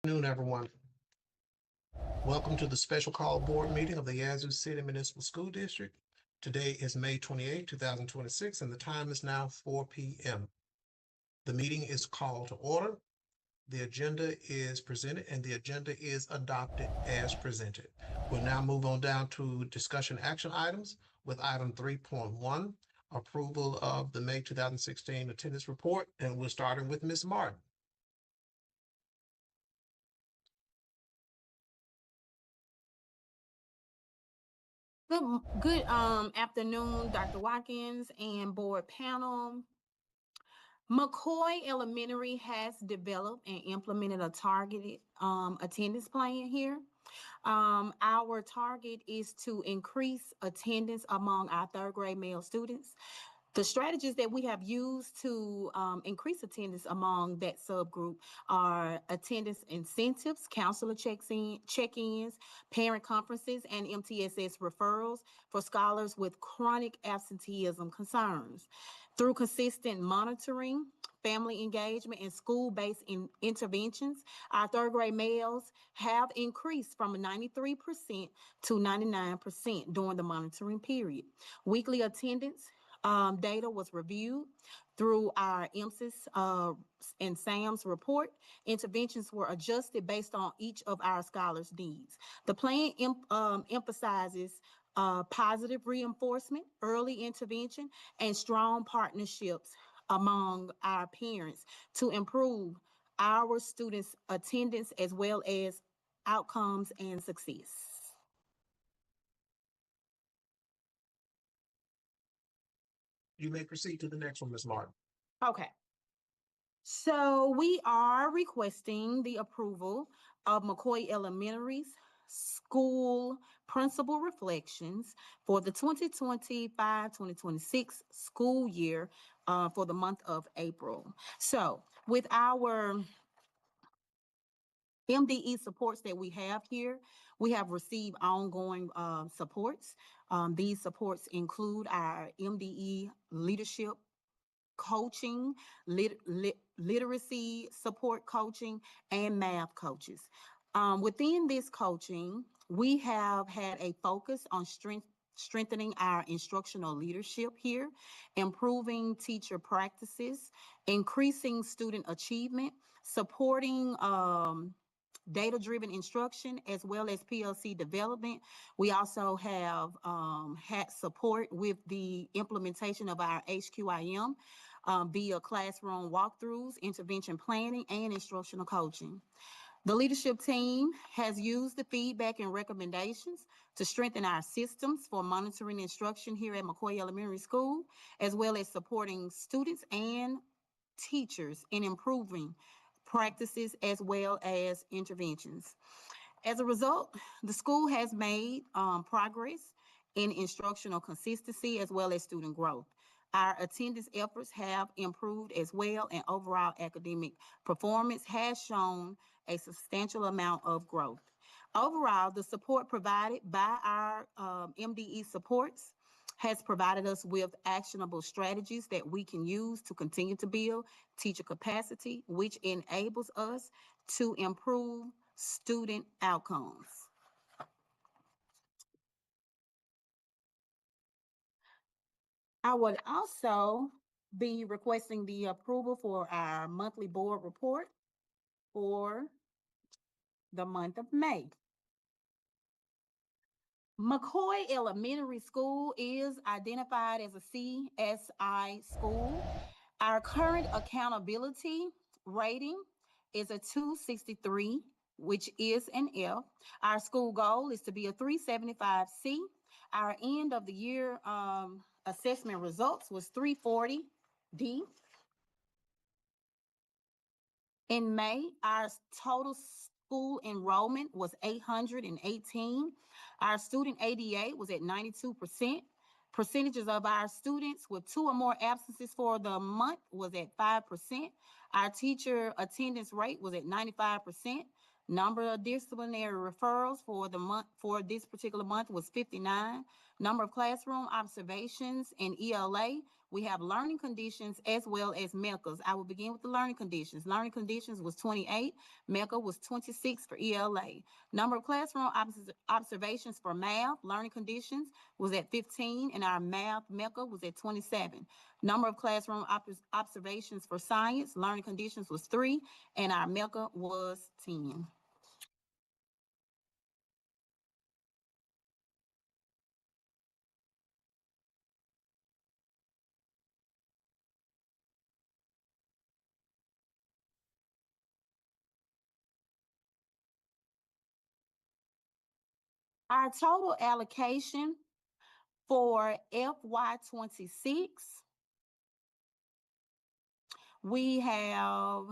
Good afternoon, everyone. Welcome to the special call board meeting of the Yazoo City Municipal School District. Today is May 28, 2026, and the time is now 4 p.m. The meeting is called to order. The agenda is presented and the agenda is adopted as presented. We'll now move on down to discussion action items with item 3.1, approval of the May 2016 attendance report, and we're starting with Ms. Martin. Good afternoon, Dr. Watkins and board panel. McCoy Elementary has developed and implemented a targeted attendance plan here. Our target is to increase attendance among our third grade male students. The strategies that we have used to increase attendance among that subgroup are attendance incentives, counselor check-ins, parent conferences, and MTSS referrals for scholars with chronic absenteeism concerns. Through consistent monitoring, family engagement, and school-based interventions, our third grade males have increased from 93% to 99% during the monitoring period. Weekly attendance data was reviewed through our MSIS and SAMS report. Interventions were adjusted based on each of our scholars' needs. The plan emphasizes positive reinforcement, early intervention, and strong partnerships among our parents to improve our students' attendance as well as outcomes and success. You may proceed to the next one, Ms. Martin. Okay. So we are requesting the approval of McCoy Elementary's school principal reflections for the 2025-2026 school year for the month of April. So with our MDE supports that we have here, we have received ongoing supports. These supports include our MDE leadership coaching, literacy support coaching, and math coaches. Within this coaching, we have had a focus on strengthening our instructional leadership here, improving teacher practices, increasing student achievement, supporting data-driven instruction, as well as PLC development. We also have had support with the implementation of our HQIM via classroom walkthroughs, intervention planning, and instructional coaching. The leadership team has used the feedback and recommendations to strengthen our systems for monitoring instruction here at McCoy Elementary School, as well as supporting students and teachers in improving practices as well as interventions. As a result, the school has made progress in instructional consistency as well as student growth. Our attendance efforts have improved as well, and overall academic performance has shown a substantial amount of growth. Overall, the support provided by our MDE supports has provided us with actionable strategies that we can use to continue to build teacher capacity, which enables us to improve student outcomes. I would also be requesting the approval for our monthly board report for the month of May. McCoy Elementary School is identified as a CSI school. Our current accountability rating is a 263, which is an F. Our school goal is to be a 375C. Our end of the year assessment results was 340D. In May, our total school enrollment was 818. Our student ADA was at 92%. Percentages of our students with 2 or more absences for the month was at 5%. Our teacher attendance rate was at 95%. Number of disciplinary referrals for the month, for this particular month, was 59. Number of classroom observations in ELA, we have learning conditions as well as MECAs. I will begin with the learning conditions. Learning conditions was 28, MECA was 26 for ELA. Number of classroom observations for math, learning conditions was at 15, and our math MECA was at 27. Number of classroom observations for science, learning conditions was 3, and our MECA was 10. Our total allocation for FY26, we have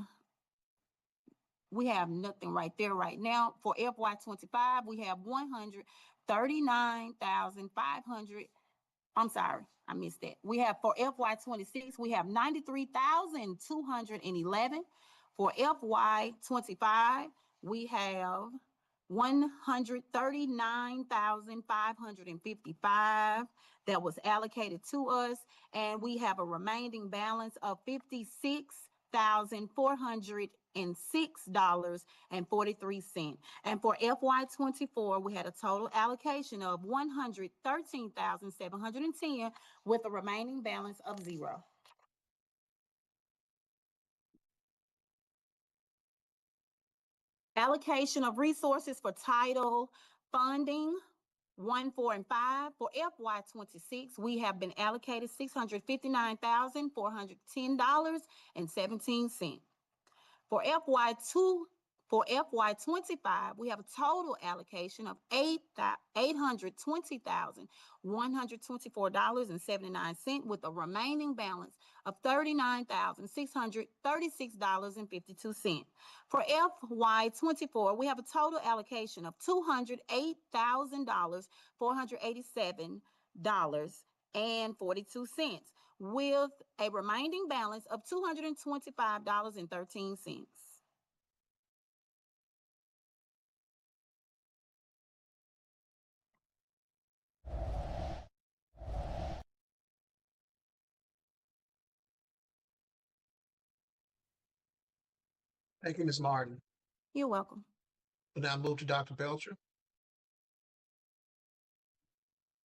nothing right there right now. For FY25, we have 139,500. I'm sorry, I missed that. We have for FY26, we have 93,211. For FY25, we have 139,555 that was allocated to us, and we have a remaining balance of $56,406.43. And for FY24, we had a total allocation of 113,710 with a remaining balance of 0. Allocation of resources for title funding 1, 4, and 5. For FY26, we have been allocated $659,410.17. For FY25, we have a total allocation of $820,124.79 with a remaining balance of $39,636.52. For FY24, we have a total allocation of $208,487.42 with a remaining balance of $225.13. Thank you, Ms. Martin. You're welcome. We'll now move to Dr. Belcher.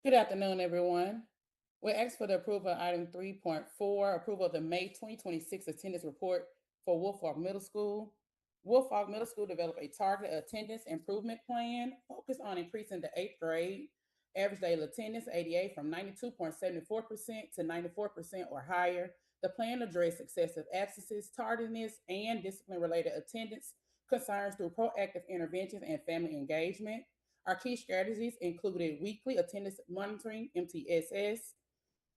Good afternoon, everyone. We're asked for the approval of item 3.4, approval of the May 2026 attendance report for Woolfolk Middle School. Woolfolk Middle School developed a targeted attendance improvement plan focused on increasing the 8th grade average daily attendance ADA from 92.74% to 94% or higher. The plan addressed excessive absences, tardiness, and discipline-related attendance concerns through proactive interventions and family engagement. Our key strategies included weekly attendance monitoring, MTSS,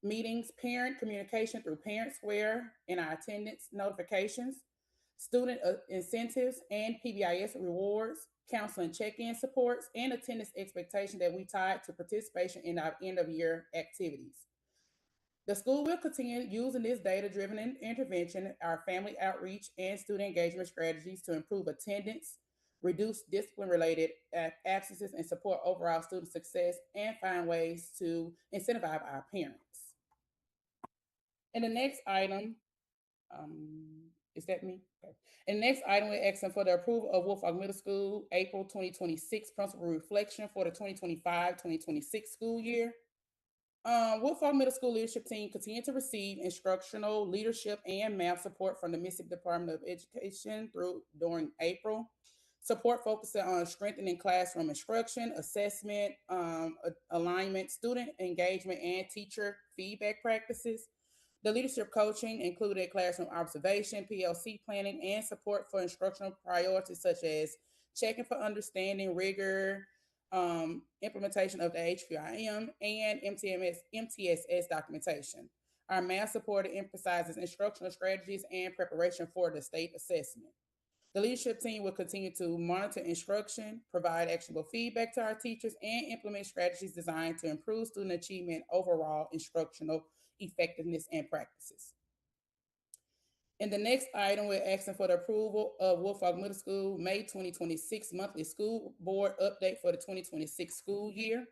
meetings, parent communication through Parent Square and our attendance notifications, student incentives and PBIS rewards, counseling check-in supports, and attendance expectation that we tied to participation in our end-of-year activities. The school will continue using this data-driven intervention, our family outreach, and student engagement strategies to improve attendance, reduce discipline-related absences, and support overall student success, and find ways to incentivize our parents. And the next item, is that me? Okay. And the next item, we're asking for the approval of Woolfolk Middle School April 2026 principal reflection for the 2025-2026 school year. Woolfolk Middle School leadership team continue to receive instructional leadership and math support from the Mississippi Department of Education during April. Support focusing on strengthening classroom instruction, assessment, alignment, student engagement, and teacher feedback practices. The leadership coaching included classroom observation, PLC planning, and support for instructional priorities such as checking for understanding, rigor, implementation of the HVIM, and MTSS documentation. Our math support emphasizes instructional strategies and preparation for the state assessment. The leadership team will continue to monitor instruction, provide actionable feedback to our teachers, and implement strategies designed to improve student achievement, overall instructional effectiveness, and practices. In the next item, we're asking for the approval of Woolfolk Middle School May 2026 monthly school board update for the 2026 school year.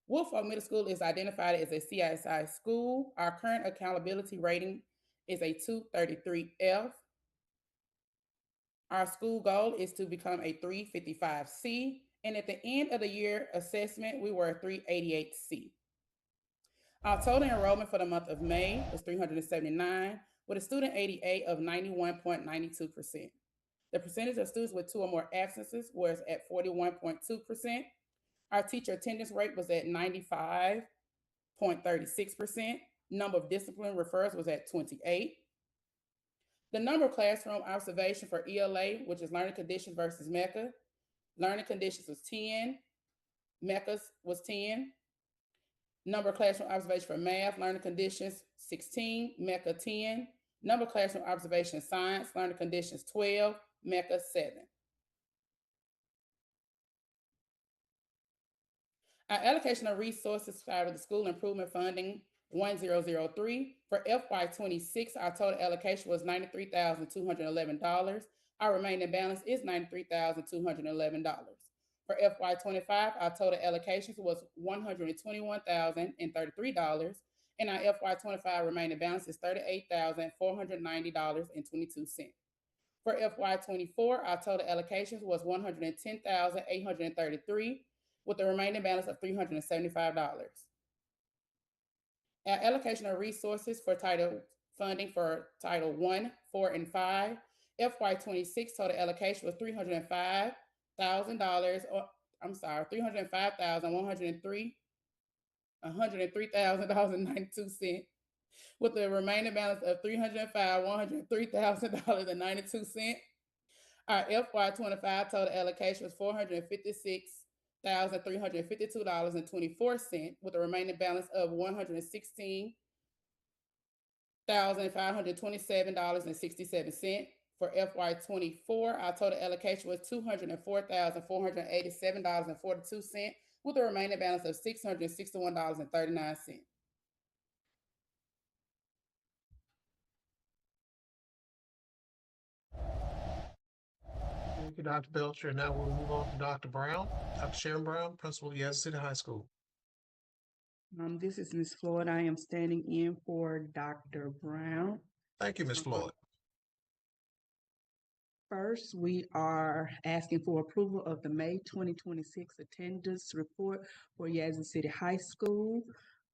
Woolfolk Middle School is identified as a CISI school. Our current accountability rating is a 233F. Our school goal is to become a 355C, and at the end of the year assessment, we were a 388C. Our total enrollment for the month of May was 379, with a student ADA of 91.92%. The percentage of students with 2 or more absences was at 41.2%. Our teacher attendance rate was at 95.36%. Number of discipline referrals was at 28. The number of classroom observation for ELA, which is learning conditions versus MECA, learning conditions was 10, MECA's was 10. Number of classroom observation for math, learning conditions 16, MECA 10. Number of classroom observation science, learning conditions 12, MECA 7. Our allocation of resources out of the school improvement funding 1003 for FY26, our total allocation was $93,211. Our remaining balance is $93,211. For FY25, our total allocations was $121,033, and our FY25 remaining balance is $38,490.22. For FY24, our total allocations was $110,833, with a remaining balance of $375. Our allocation of resources for title funding for Title 1, 4, and 5, FY26 total allocation was $305,000, $103,092, with a remaining balance of $305,103.92. Our FY25 total allocation was $456,352.24, with a remaining balance of $116,527.67. For FY24, our total allocation was $204,487.42, with a remaining balance of $661.39. Thank you, Dr. Belcher. Now we'll move on to Dr. Brown. Dr. Sharon Brown, Principal, Yazoo City High School. This is Ms. Floyd. I am standing in for Dr. Brown. Thank you, Ms. Floyd. First, we are asking for approval of the May 2026 attendance report for Yazoo City High School.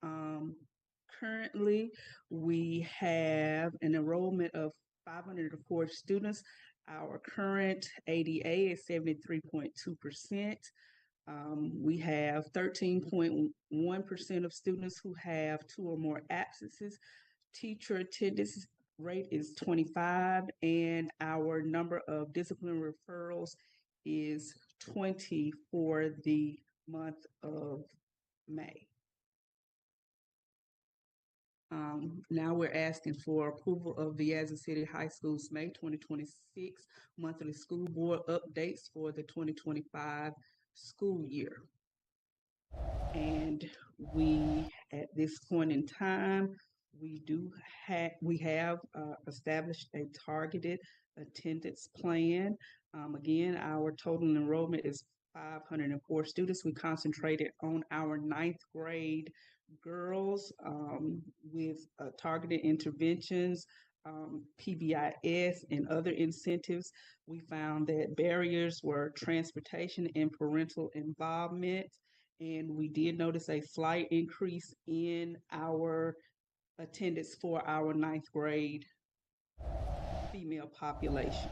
Currently, we have an enrollment of 504 students. Our current ADA is 73.2%. We have 13.1% of students who have 2 or more absences. Teacher attendance rate is 25, and our number of discipline referrals is 20 for the month of May. Now we're asking for approval of the Yazoo City High School's May 2026 monthly school board updates for the 2025 school year. And we, at this point in time, we have established a targeted attendance plan. Again, our total enrollment is 504 students. We concentrated on our 9th grade girls with targeted interventions, PBIS, and other incentives. We found that barriers were transportation and parental involvement, and we did notice a slight increase in our attendance for our 9th grade female population.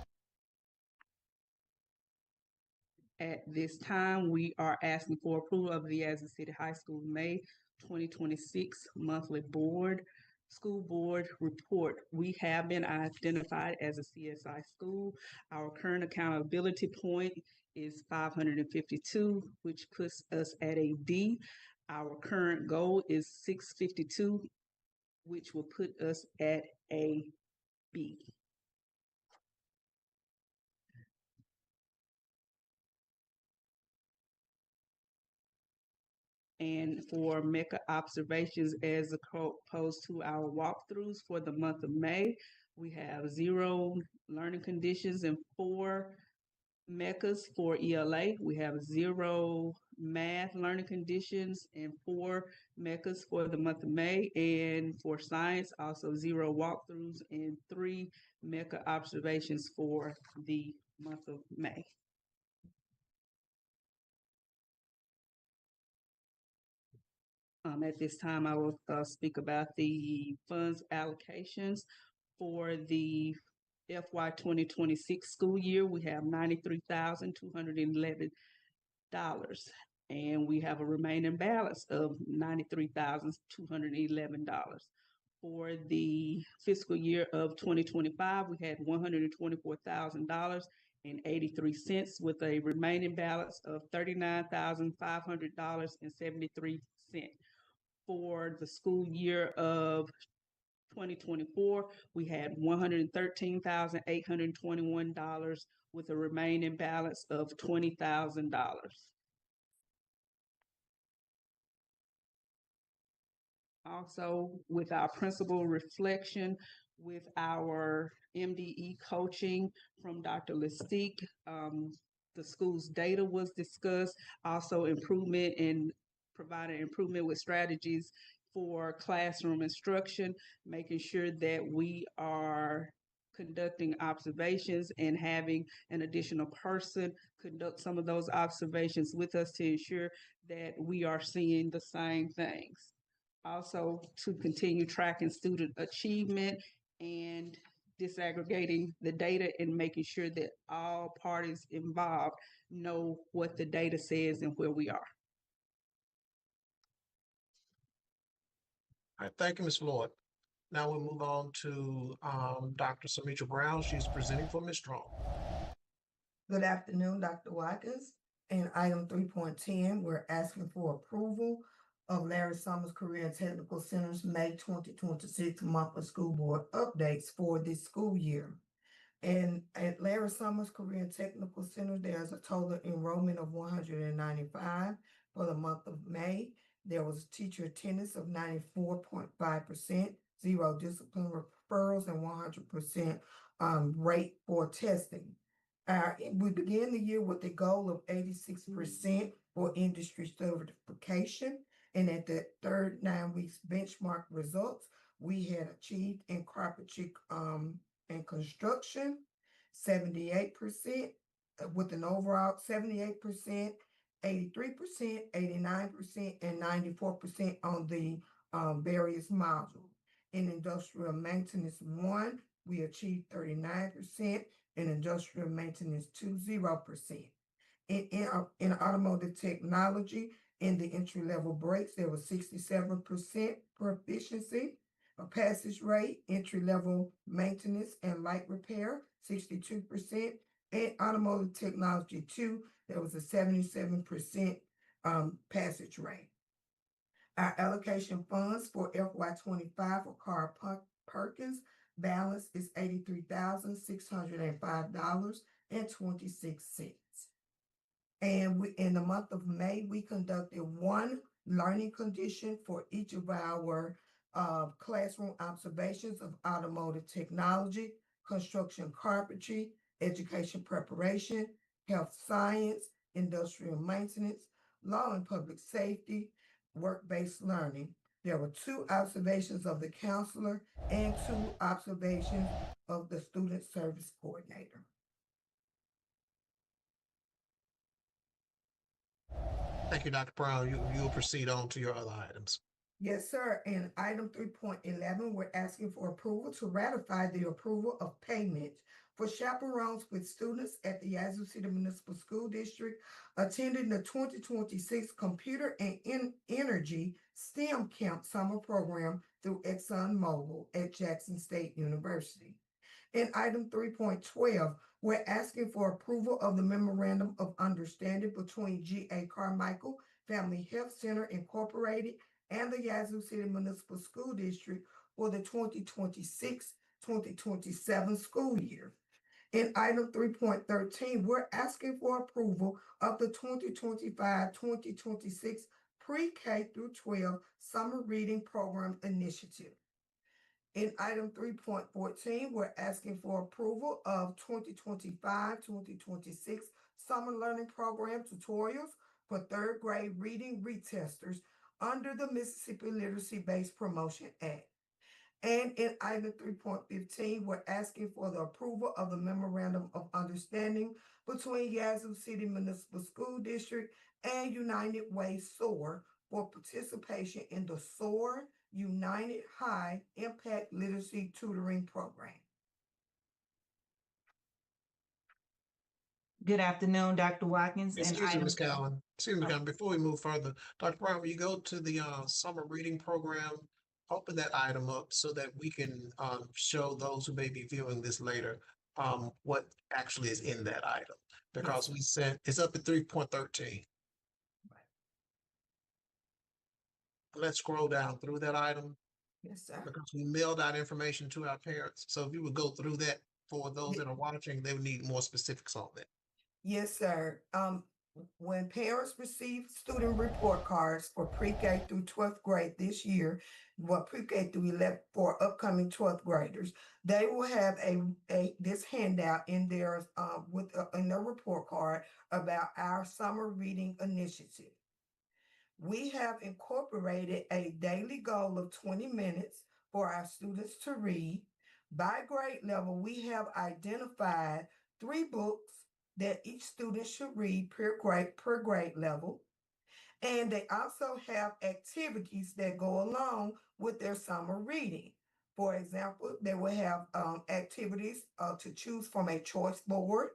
At this time, we are asking for approval of the Yazoo City High School May 2026 monthly school board report. We have been identified as a CSI school. Our current accountability point is 552, which puts us at a D. Our current goal is 652, which will put us at a B. And for MECA observations as opposed to our walkthroughs for the month of May, we have 0 learning conditions and 4 MECAs for ELA. We have 0 math learning conditions and 4 MECAs for the month of May. And for science, also 0 walkthroughs and 3 MECA observations for the month of May. At this time, I will speak about the funds allocations for the FY 2026 school year. We have $93,211, and we have a remaining balance of $93,211. For the fiscal year of 2025, we had $124,000.83 with a remaining balance of $39,500.73. For the school year of 2024, we had $113,821 with a remaining balance of $20,000. Also, with our principal reflection, with our MDE coaching from Dr. Listique, the school's data was discussed, also improvement in providing improvement with strategies for classroom instruction, making sure that we are conducting observations and having an additional person conduct some of those observations with us to ensure that we are seeing the same things. Also, to continue tracking student achievement and disaggregating the data and making sure that all parties involved know what the data says and where we are. All right, thank you, Ms. Floyd. Now we'll move on to Dr. Samitra Brown. She's presenting for Ms. Strong. Good afternoon, Dr. Watkins. In item 3.10, we're asking for approval of Larry Summers Career and Technical Center's May 2026 monthly school board updates for this school year. And at Larry Summers Career and Technical Center, there's a total enrollment of 195 for the month of May. There was teacher attendance of 94.5%, 0 discipline referrals, and 100% rate for testing. We began the year with a goal of 86% for industry certification. And at the third 9 weeks benchmark results, we had achieved in carpentry and construction 78%, with an overall 78%, 83%, 89%, and 94% on the various modules. In industrial maintenance 1, we achieved 39%, in industrial maintenance 2, 0%. In automotive technology, in the entry-level brakes, there was 67% proficiency. A passage rate, entry-level maintenance and light repair, 62%. And automotive technology 2, there was a 77% passage rate. Our allocation funds for FY25 for Carl Perkins balance is $83,605.26. And in the month of May, we conducted 1 learning condition for each of our classroom observations of automotive technology, construction carpentry, education preparation, health science, industrial maintenance, law and public safety, work-based learning. There were 2 observations of the counselor and 2 observations of the student service coordinator. Thank you, Dr. Brown. You'll proceed on to your other items. Yes, sir. In item 3.11, we're asking for approval to ratify the approval of payment for chaperones with students at the Yazoo City Municipal School District attending the 2026 Computer and Energy STEM Camp Summer Program through ExxonMobil at Jackson State University. In item 3.12, we're asking for approval of the Memorandum of Understanding between G.A. Carmichael Family Health Center Incorporated and the Yazoo City Municipal School District for the 2026-2027 school year. In item 3.13, we're asking for approval of the 2025-2026 pre-K through 12 Summer Reading Program Initiative. In item 3.14, we're asking for approval of 2025-2026 summer learning program tutorials for third grade reading retesters under the Mississippi Literacy Based Promotion Act. And in item 3.15, we're asking for the approval of the memorandum of understanding between Yazoo City Municipal School District and United Way SOAR for participation in the SOAR United High Impact Literacy Tutoring Program. Good afternoon, Dr. Watkins. And Excuse me, item, Ms. Cowan. Excuse me, Cowan. Before we move further, Dr. Brown, will you go to the summer reading program? Open that item up so that we can show those who may be viewing this later what actually is in that item. Because we sent, it's up at 3.13. Let's scroll down through that item Yes, sir. because we mailed out information to our parents. So if you would go through that for those that are watching, they would need more specifics on that. Yes, sir. When parents receive student report cards for pre-K through 12th grade this year, pre-K through 11 for upcoming 12th graders, they will have this handout in their in their report card about our summer reading initiative. We have incorporated a daily goal of 20 minutes for our students to read. By grade level, we have identified 3 books that each student should read per grade level. And they also have activities that go along with their summer reading. For example, they will have activities to choose from a choice board.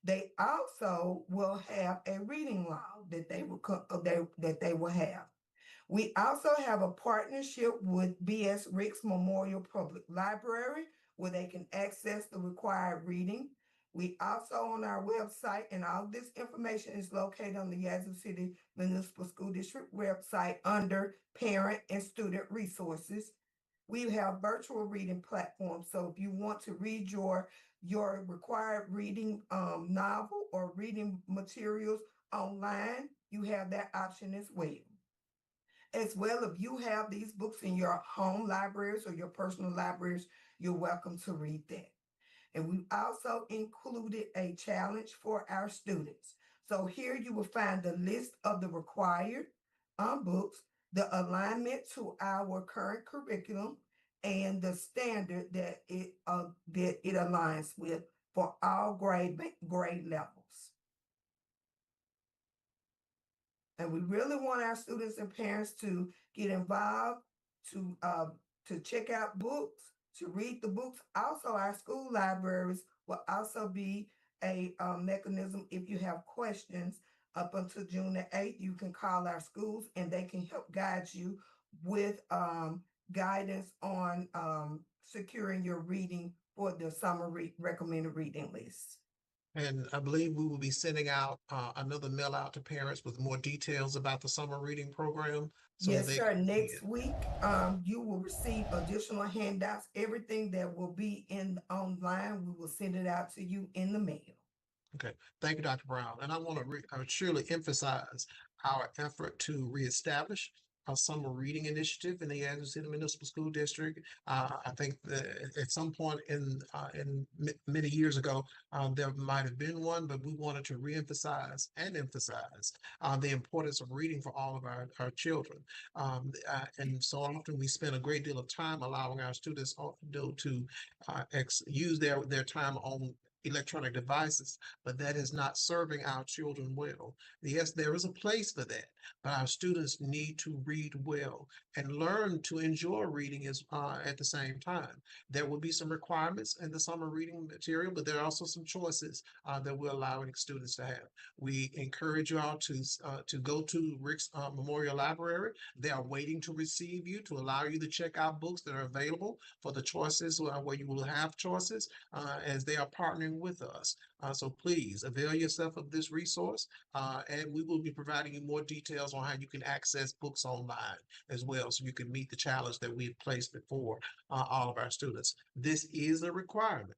They also will have a reading log that they will have. We also have a partnership with B.S. Ricks Memorial Public Library where they can access the required reading. We also on our website, and all this information is located on the Yazoo City Municipal School District website under Parent and Student Resources. We have virtual reading platforms. So if you want to read your required reading novel or reading materials online, you have that option as well. As well, if you have these books in your home libraries or your personal libraries, you're welcome to read that. And we also included a challenge for our students. So here you will find the list of the required books, the alignment to our current curriculum, and the standard that it aligns with for all grade levels. And we really want our students and parents to get involved, to check out books, to read the books. Also, our school libraries will also be a mechanism. If you have questions up until June the 8th, you can call our schools and they can help guide you with guidance on securing your reading for the summer recommended reading list. And I believe we will be sending out another mail out to parents with more details about the summer reading program. So yes, sir. Next week, you will receive additional handouts. Everything that will be online, we will send it out to you in the mail. Okay, thank you, Dr. Brown. And I want to surely emphasize our effort to reestablish our summer reading initiative in the Yazoo City Municipal School District. I think that at some point in many years ago, there might have been one, but we wanted to reemphasize and emphasize the importance of reading for all of our children. And so often we spend a great deal of time allowing our students to use their time on electronic devices, but that is not serving our children well. Yes, there is a place for that, but our students need to read well and learn to enjoy reading at the same time. There will be some requirements in the summer reading material, but there are also some choices that we're allowing students to have. We encourage you all to go to Ricks Memorial Library. They are waiting to receive you, to allow you to check out books that are available for the choices where you will have choices as they are partnering with us. So please avail yourself of this resource and we will be providing you more details on how you can access books online as well so you can meet the challenge that we've placed before all of our students. This is a requirement.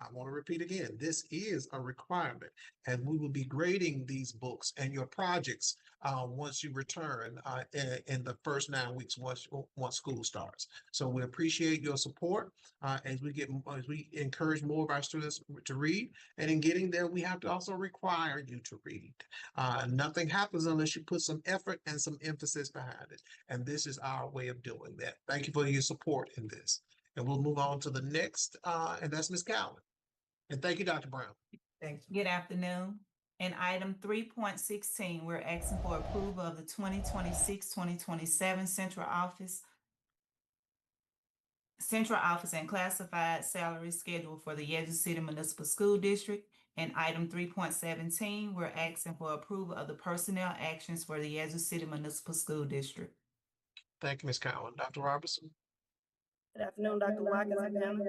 I want to repeat again, this is a requirement, and we will be grading these books and your projects once you return in the first 9 weeks once school starts. So we appreciate your support as we encourage more of our students to read, and in getting there, we have to also require you to read. Nothing happens unless you put some effort and some emphasis behind it, and this is our way of doing that. Thank you for your support in this. And we'll move on to the next, and that's Ms. Cowan. And thank you, Dr. Brown. Thank you. Good afternoon. In item 3.16, we're asking for approval of the 2026-2027 Central Office and Classified Salary Schedule for the Yazoo City Municipal School District. In item 3.17, we're asking for approval of the personnel actions for the Yazoo City Municipal School District. Thank you, Ms. Cowan. Dr. Robertson. Good afternoon, Dr. Watkins and panel.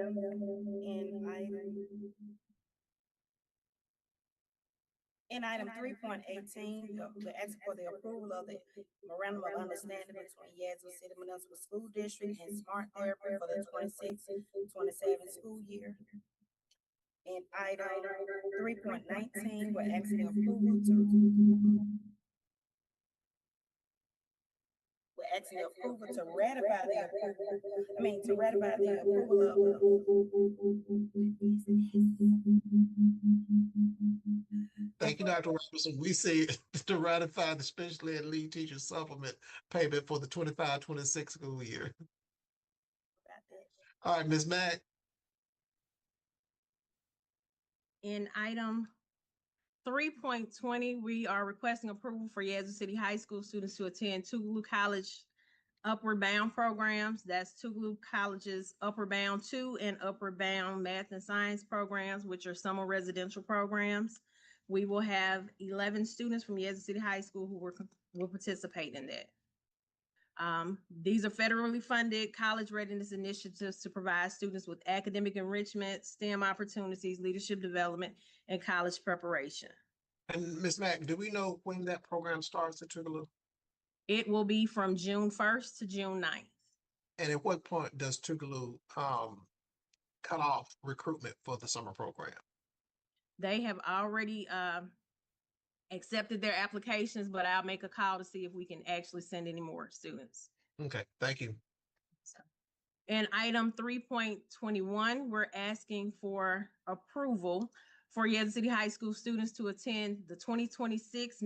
In item 3.18, we're asking for the approval of the memorandum of understanding between Yazoo City Municipal School District and Smart Therapy for the 26-27 school year. In item 3.19, we're asking approval to ratify the approval of Thank you, Dr. Robertson. We say to ratify the special ed lead teacher supplement payment for the 25-26 school year. All right, Ms. Mack. In item 3.20, we are requesting approval for Yazoo City High School students to attend Tougaloo College Upward Bound programs. That's Tougaloo College's Upward Bound 2 and Upward Bound Math and Science programs, which are summer residential programs. We will have 11 students from Yazoo City High School who will participate in that. These are federally funded college readiness initiatives to provide students with academic enrichment, STEM opportunities, leadership development, and college preparation. And Ms. Mack, do we know when that program starts at Tougaloo? It will be from June 1st to June 9th. And at what point does Tougaloo cut off recruitment for the summer program? They have already accepted their applications, but I'll make a call to see if we can actually send any more students. Okay, thank you. In item 3.21, we're asking for approval for Yazoo City High School students to attend the 2026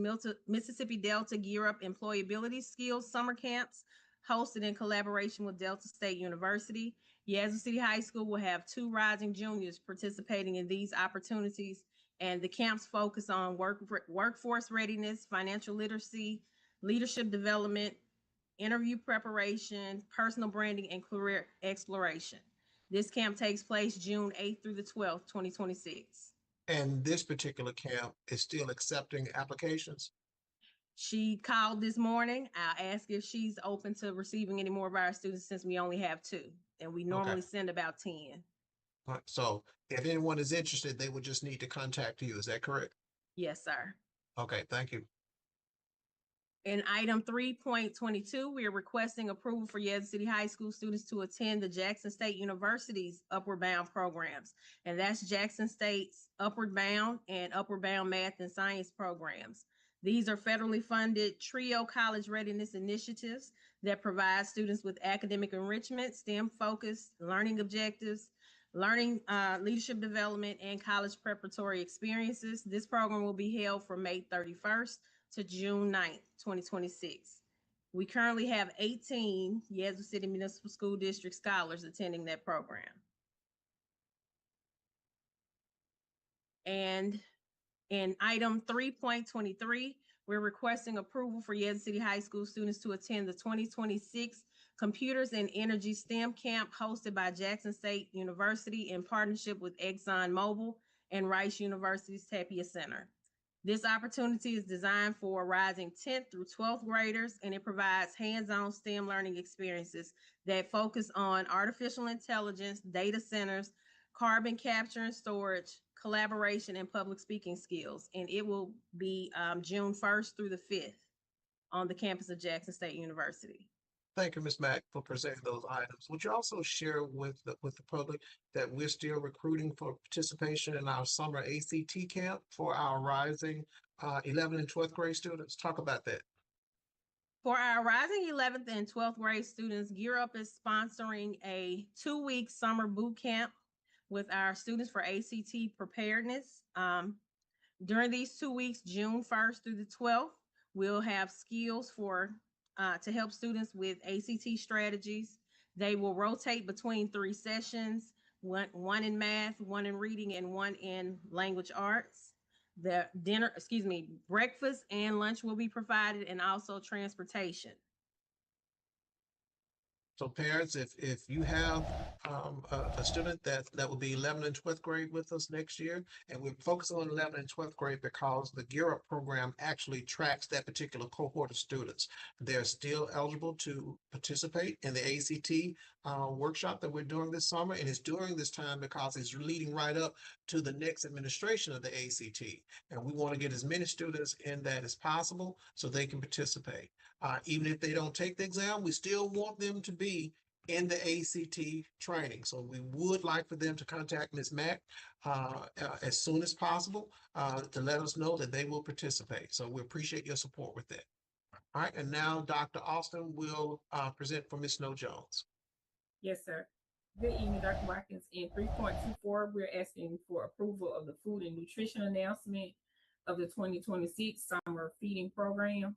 Mississippi Delta Gear Up Employability Skills Summer Camps hosted in collaboration with Delta State University. Yazoo City High School will have 2 rising juniors participating in these opportunities, and the camps focus on workforce readiness, financial literacy, leadership development, interview preparation, personal branding, and career exploration. This camp takes place June 8th through the 12th, 2026. And this particular camp is still accepting applications? She called this morning. I'll ask if she's open to receiving any more of our students since we only have 2, and we normally send about 10. All right, so if anyone is interested, they would just need to contact you. Is that correct? Yes, sir. Okay, thank you. In item 3.22, we are requesting approval for Yazoo City High School students to attend the Jackson State University's Upward Bound programs. And that's Jackson State's Upward Bound and Upward Bound Math and Science programs. These are federally funded trio college readiness initiatives that provide students with academic enrichment, STEM-focused learning objectives, learning leadership development, and college preparatory experiences. This program will be held from May 31st to June 9th, 2026. We currently have 18 Yazoo City Municipal School District scholars attending that program. And in item 3.23, we're requesting approval for Yazoo City High School students to attend the 2026 Computers and Energy STEM Camp hosted by Jackson State University in partnership with ExxonMobil and Rice University's Tapia Center. This opportunity is designed for rising 10th through 12th graders, and it provides hands-on STEM learning experiences that focus on artificial intelligence, data centers, carbon capture and storage, collaboration, and public speaking skills. And it will be June 1st through the 5th on the campus of Jackson State University. Thank you, Ms. Mack, for presenting those items. Would you also share with the public that we're still recruiting for participation in our summer ACT camp for our rising 11th and 12th grade students? Talk about that. For our rising 11th and 12th grade students, Gear Up is sponsoring a 2-week summer boot camp with our students for ACT preparedness. During these 2 weeks, June 1st through the 12th, we'll have skills to help students with ACT strategies. They will rotate between 3 sessions, one in math, one in reading, and one in language arts. The breakfast and lunch will be provided, and also transportation. So parents, if you have a student that will be 11th and 12th grade with us next year, and we're focusing on 11th and 12th grade because the Gear Up program actually tracks that particular cohort of students. They're still eligible to participate in the ACT workshop that we're doing this summer, and it's during this time because it's leading right up to the next administration of the ACT. And we want to get as many students in that as possible so they can participate. Even if they don't take the exam, we still want them to be in the ACT training. So we would like for them to contact Ms. Mack as soon as possible to let us know that they will participate. So we appreciate your support with that. All right, and now Dr. Austin will present for Ms. Snow Jones. Yes, sir. Good evening, Dr. Watkins. In 3.24, we're asking for approval of the food and nutrition announcement of the 2026 summer feeding program.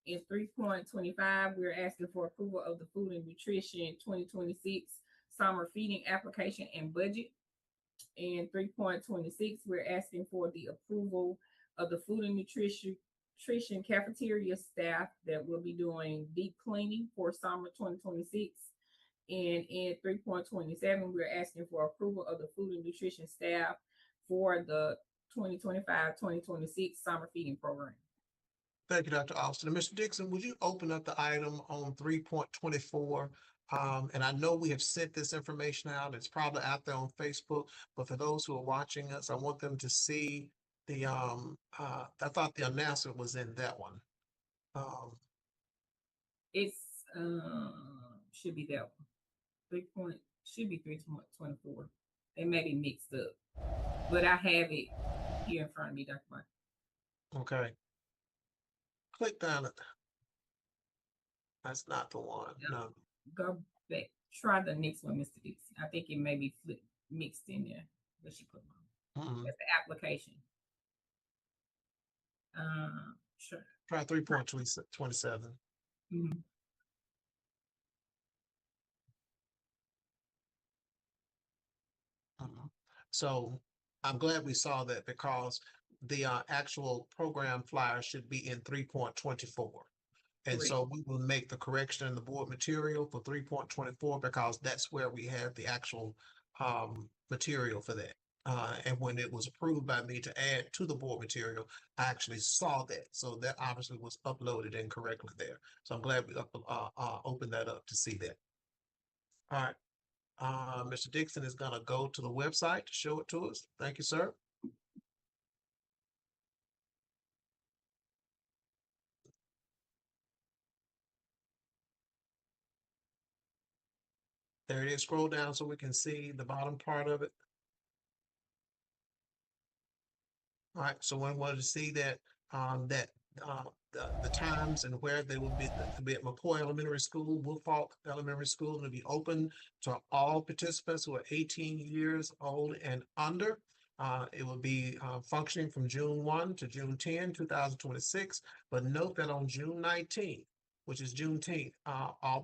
In 3.25, we're asking for approval of the food and nutrition 2026 summer feeding application and budget. In 3.26, we're asking for the approval of the food and nutrition cafeteria staff that will be doing deep cleaning for summer 2026. And in 3.27, we're asking for approval of the food and nutrition staff for the 2025-2026 summer feeding program. Thank you, Dr. Austin. And Mr. Dixon, would you open up the item on 3.24? And I know we have sent this information out. It's probably out there on Facebook, but for those who are watching us, I want them to see the, I thought the announcement was in that one. It's, should be that one. Should be 3.24. They may be mixed up, but I have it here in front of me, Dr. Mike. Okay. Click down it. That's not the one. No. Go back. Try the next one, Mr. Dixon. I think it may be mixed in there. What she put on. That's the application. Sure. Try 3.27. So I'm glad we saw that because the actual program flyer should be in 3.24. And so we will make the correction in the board material for 3.24 because that's where we have the actual material for that. And when it was approved by me to add to the board material, I actually saw that. So that obviously was uploaded incorrectly there. So I'm glad we opened that up to see that. All right. Mr. Dixon is going to go to the website to show it to us. Thank you, sir. There it is. Scroll down so we can see the bottom part of it. All right. So when we wanted to see that, the times and where they will be at McCoy Elementary School, Woodfalk Elementary School, and it'll be open to all participants who are 18 years old and under. It will be functioning from June 1 to June 10, 2026. But note that on June 19th, which is Juneteenth,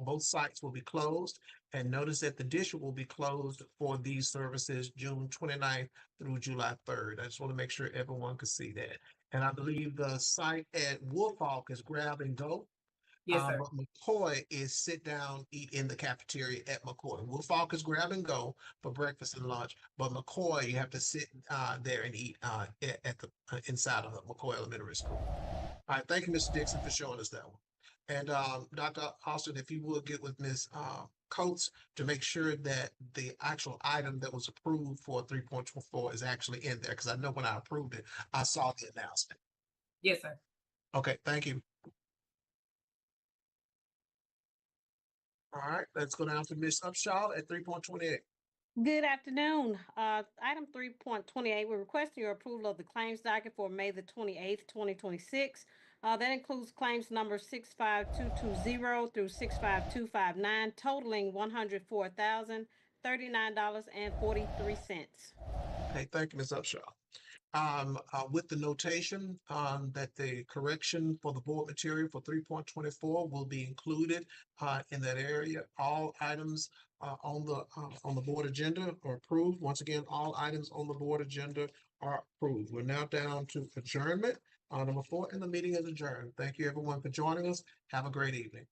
both sites will be closed. And notice that the district will be closed for these services June 29th through July 3rd. I just want to make sure everyone could see that. And I believe the site at Woodfalk is grab and go. Yes, sir. But McCoy is sit down, eat in the cafeteria at McCoy. Woodfalk is grab and go for breakfast and lunch, but McCoy, you have to sit there and eat at the inside of the McCoy Elementary School. All right, thank you, Mr. Dixon, for showing us that one. And Dr. Austin, if you would get with Ms. Coates to make sure that the actual item that was approved for 3.24 is actually in there, because I know when I approved it, I saw the announcement. Yes, sir. Okay, thank you. All right, let's go down to Ms. Upshaw at 3.28. Good afternoon. Item 3.28, we're requesting your approval of the claims docket for May the 28th, 2026. That includes claims number 65220 through 65259, totaling $104,039.43. Okay, thank you, Ms. Upshaw. With the notation that the correction for the board material for 3.24 will be included in that area. All items on the board agenda are approved. Once again, all items on the board agenda are approved. We're now down to adjournment. Number 4, and the meeting is adjourned. Thank you, everyone, for joining us. Have a great evening.